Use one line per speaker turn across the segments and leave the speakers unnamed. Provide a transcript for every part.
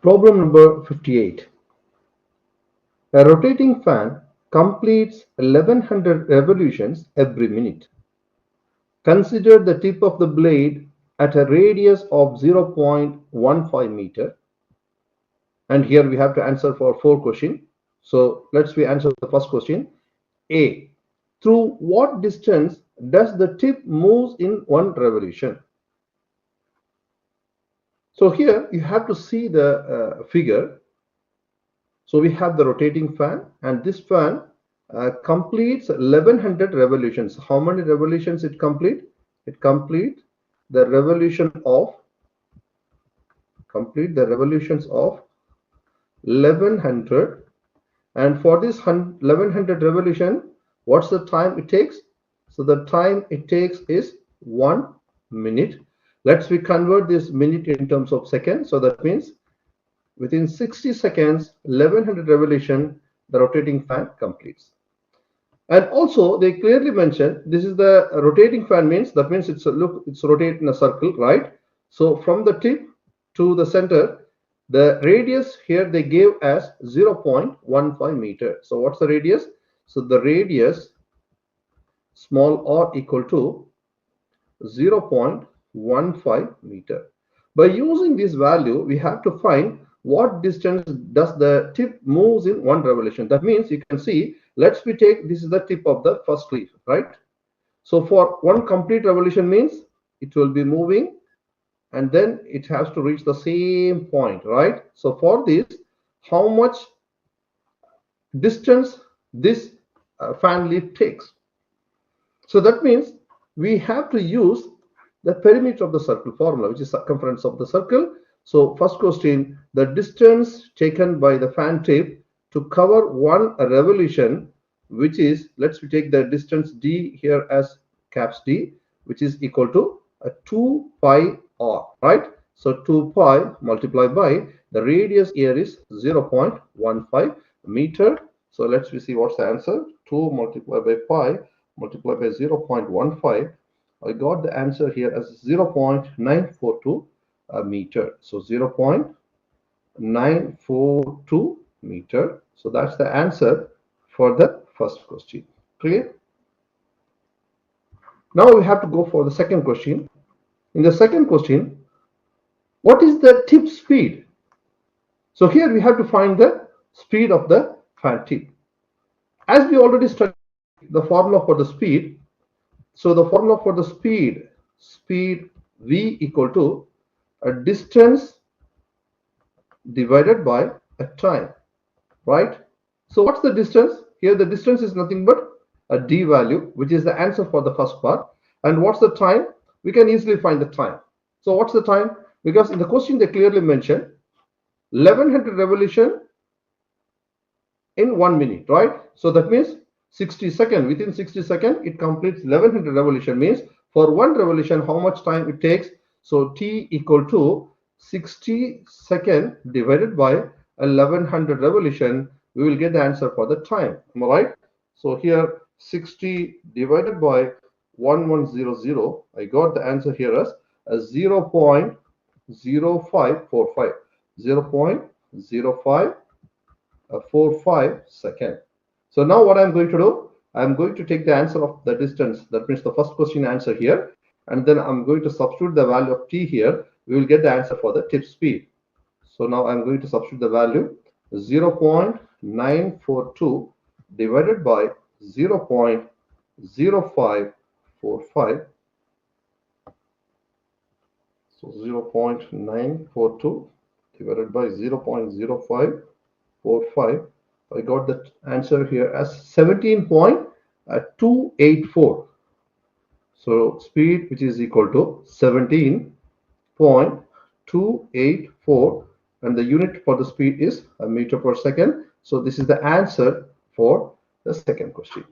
Problem number 58. A rotating fan completes 1100 revolutions every minute. Consider the tip of the blade at a radius of 0.15 meter. And here we have to answer for 4 questions. So let's we answer the first question. A. Through what distance does the tip move in one revolution? So here you have to see the figure. So we have the rotating fan, and this fan completes 1100 revolutions. How many revolutions it complete? It complete the revolutions of 1100. And for this 1100 revolution, what's the time it takes? So the time it takes is 1 minute. Let's we convert this minute in terms of seconds. So that means within 60 seconds, 1100 revolution, the rotating fan completes. And also they clearly mentioned this is the rotating fan, means that means it's rotate in a circle, right? So from the tip to the center, the radius here they gave as 0.15 meter. So what's the radius? So the radius small r equal to 0.15 meter. By using this value, we have to find what distance does the tip moves in one revolution. That means you can see, let's we take this is the tip of the first leaf, right? So for one complete revolution means it will be moving and then it has to reach the same point, right? So for this, how much distance this fan leaf takes? So that means we have to use the perimeter of the circle formula, which is circumference of the circle. So first question, the distance taken by the fan tip to cover one revolution, which is, let's we take the distance d here as caps D, which is equal to 2 pi r, right? So 2 pi multiplied by the radius here is 0.15 meter. So let's we see what's the answer. 2 multiplied by pi multiplied by 0.15. I got the answer here as 0.942 meter. So 0.942 meter. So that's the answer for the first question. Clear? Now we have to go for the second question. In the second question, what is the tip speed? So here we have to find the speed of the fan tip. As we already studied the formula for the speed, so the formula for the speed v equal to a distance divided by a time, right? So what's the distance? Here the distance is nothing but a d value, which is the answer for the first part. And what's the time? We can easily find the time. So what's the time? Because in the question they clearly mentioned 1100 revolution in 1 minute, right? So that means 60 seconds. Within 60 seconds, it completes 1100 revolution. Means for one revolution, how much time it takes? So t equal to 60 seconds divided by 1100 revolution. We will get the answer for the time. Am I right? So here 60 divided by 1100. I got the answer here as 0.0545. 0.0545 second. So now what I'm going to do, I'm going to take the answer of the distance, that means the first question answer here, and then I'm going to substitute the value of t here. We will get the answer for the tip speed. So now I'm going to substitute the value 0.942 divided by 0.0545. So 0.942 divided by 0.0545. I got the answer here as 17.284. So speed, which is equal to 17.284, and the unit for the speed is a meter per second. So this is the answer for the second question.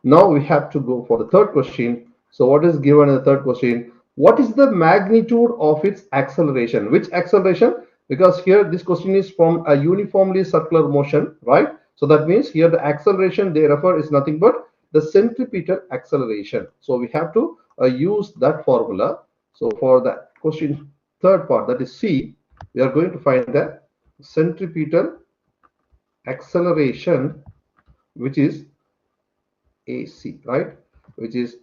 Now we have to go for the third question. So what is given in the third question? What is the magnitude of its acceleration? Which acceleration? Because here this question is from a uniformly circular motion, right? So that means here the acceleration they refer is nothing but the centripetal acceleration. So we have to use that formula. So for the question third part, that is C, we are going to find the centripetal acceleration, which is AC, right, which is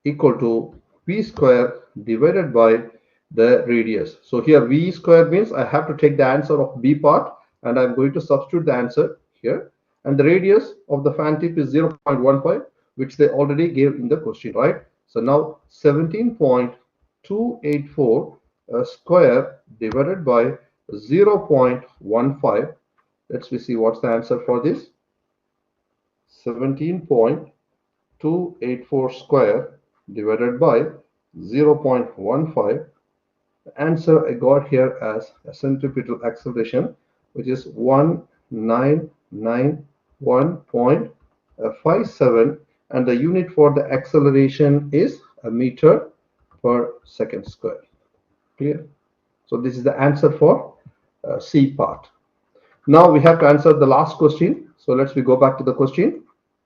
equal to v square divided by the radius. So here v square means I have to take the answer of B part and I'm going to substitute the answer here, and the radius of the fan tip is 0.15, which they already gave in the question, right? So now 17.284 square divided by 0.15. Let's see what's the answer for this. 17.284 square divided by 0.15. The answer I got here as a centripetal acceleration, which is 1991.57, and the unit for the acceleration is a meter per second square. Clear? So this is the answer for C part. Now we have to answer the last question. So let's go back to the question.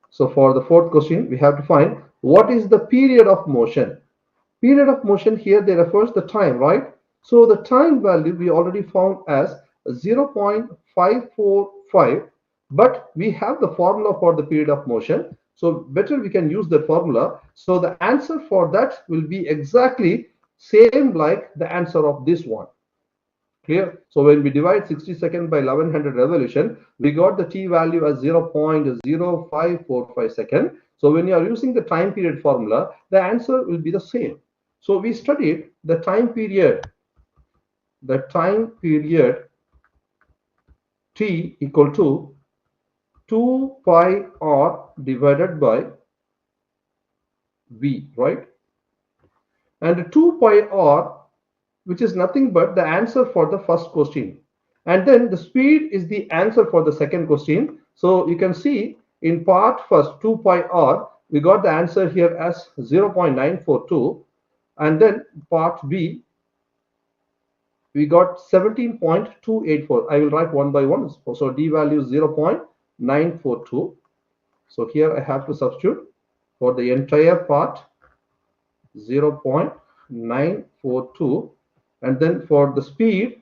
So for the fourth question, we have to find what is the period of motion. Period of motion here, they refers the time, right? So the time value we already found as 0.545, but we have the formula for the period of motion. So better we can use that formula. So the answer for that will be exactly same like the answer of this one. Clear? So when we divide 60 seconds by 1100 revolution, we got the t value as 0.0545 seconds. So when you are using the time period formula, the answer will be the same. So we studied the time period t equal to 2 pi r divided by v, right? And 2 pi r, which is nothing but the answer for the first question, and then the speed is the answer for the second question. So you can see in part first 2 pi r, we got the answer here as 0.942, and then part B we got 17.284. I will write one by one. So d value is 0.942. So here I have to substitute for the entire part 0.942, and then for the speed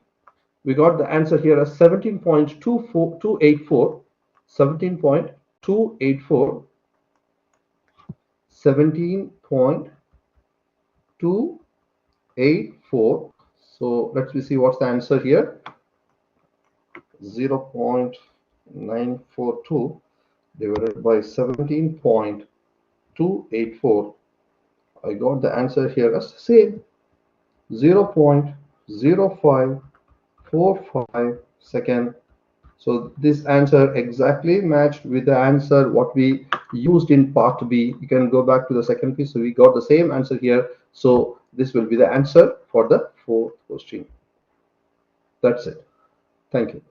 we got the answer here as 17.284, 17.284, 17.284. So let's see what's the answer here. 0.942 divided by 17.284. I got the answer here as same, 0.0545 second. So this answer exactly matched with the answer what we used in part B. You can go back to the second piece. So we got the same answer here. So this will be the answer for the fourth question. That's it. Thank you.